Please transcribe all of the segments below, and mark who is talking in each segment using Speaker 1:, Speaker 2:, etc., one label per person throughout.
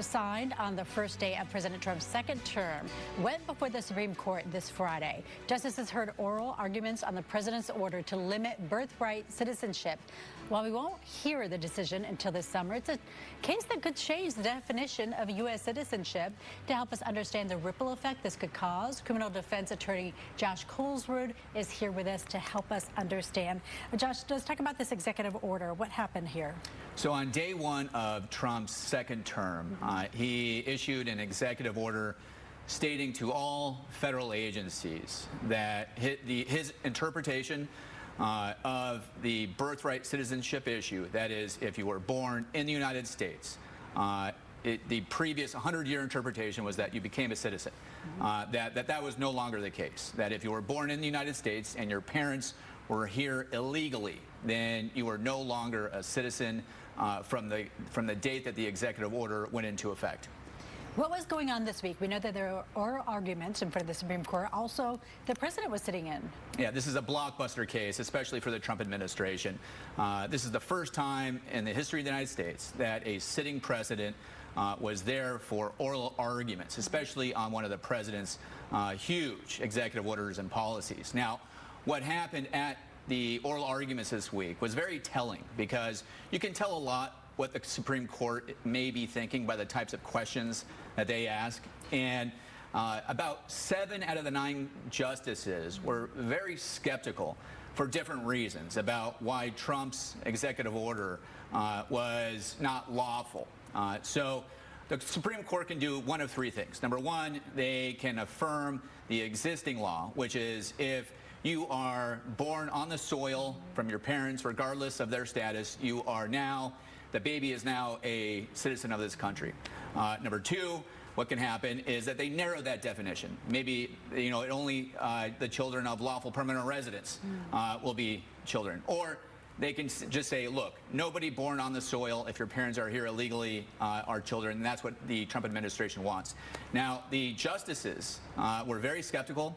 Speaker 1: signed on the first day of President Trump's second term went before the Supreme Court this Friday. Justices heard oral arguments on the president's order to limit birthright citizenship. While we won't hear the decision until this summer, it's a case that could change the definition of U.S. citizenship. To help us understand the ripple effect this could cause, criminal defense attorney Josh Kolsrud is here with us to help us understand. Josh, let's talk about this executive order. What happened here?
Speaker 2: So on day one of Trump's second term, he issued an executive order stating to all federal agencies that his interpretation of the birthright citizenship issue, that is, if you were born in the United States, the previous 100-year interpretation was that you became a citizen. That was no longer the case. That if you were born in the United States and your parents were here illegally, then you were no longer a citizen from the date that the executive order went into effect.
Speaker 1: What was going on this week? We know that there are arguments in front of the Supreme Court. Also, the president was sitting in.
Speaker 2: Yeah, this is a blockbuster case, especially for the Trump administration. This is the first time in the history of the United States that a sitting president was there for oral arguments, especially on one of the president's huge executive orders and policies. Now, what happened at the oral arguments this week was very telling, because you can tell a lot what the Supreme Court may be thinking by the types of questions that they ask. And about 7 out of the 9 justices were very skeptical for different reasons about why Trump's executive order was not lawful. So the Supreme Court can do one of 3 things. Number one, they can affirm the existing law, which is if you are born on the soil from your parents, regardless of their status, the baby is now a citizen of this country. Number 2, what can happen is that they narrow that definition. Maybe, only the children of lawful permanent residents will be children. Or they can just say, look, nobody born on the soil, if your parents are here illegally, are children, and that's what the Trump administration wants. Now, the justices were very skeptical.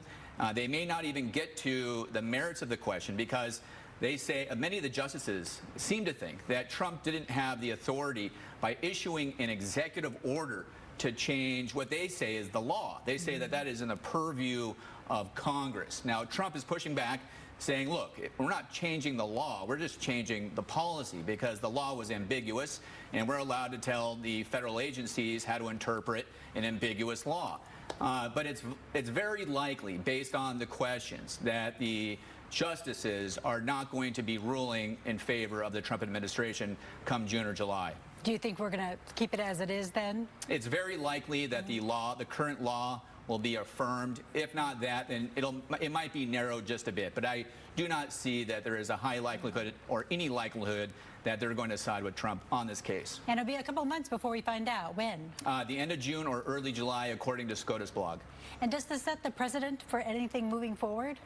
Speaker 2: They may not even get to the merits of the question, because they say many of the justices seem to think that Trump didn't have the authority by issuing an executive order to change what they say is the law. They say that that is in the purview of Congress. Now, Trump is pushing back, saying, look, we're not changing the law, we're just changing the policy, because the law was ambiguous, and we're allowed to tell the federal agencies how to interpret an ambiguous law. But it's very likely, based on the questions, that the justices are not going to be ruling in favor of the Trump administration come June or July.
Speaker 1: Do you think we're going to keep it as it is then? It's
Speaker 2: very likely that the current law, will be affirmed. If not that, then it might be narrowed just a bit. But I do not see that there is a high likelihood or any likelihood that they're going to side with Trump on this case.
Speaker 1: And it'll be a couple months before we find out. When?
Speaker 2: The end of June or early July, according to SCOTUS blog.
Speaker 1: And does this set the precedent for anything moving forward?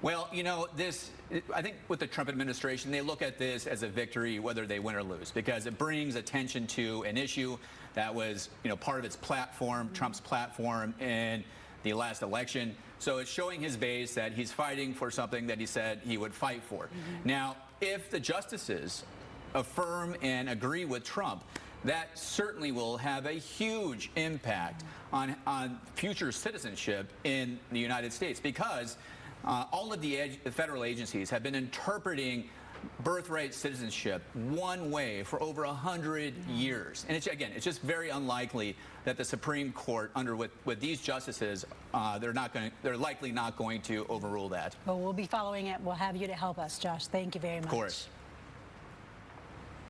Speaker 2: Well, I think with the Trump administration, they look at this as a victory whether they win or lose, because it brings attention to an issue that was, part of its platform, Trump's platform in the last election. So it's showing his base that he's fighting for something that he said he would fight for. Now, if the justices affirm and agree with Trump, that certainly will have a huge impact on future citizenship in the United States, because all of the federal agencies have been interpreting birthright citizenship one way for over 100 years. And it's just very unlikely that the Supreme Court, with these justices, they're likely not going to overrule that.
Speaker 1: Well, we'll be following it. We'll have you to help us, Josh. Thank you very much.
Speaker 2: Of course.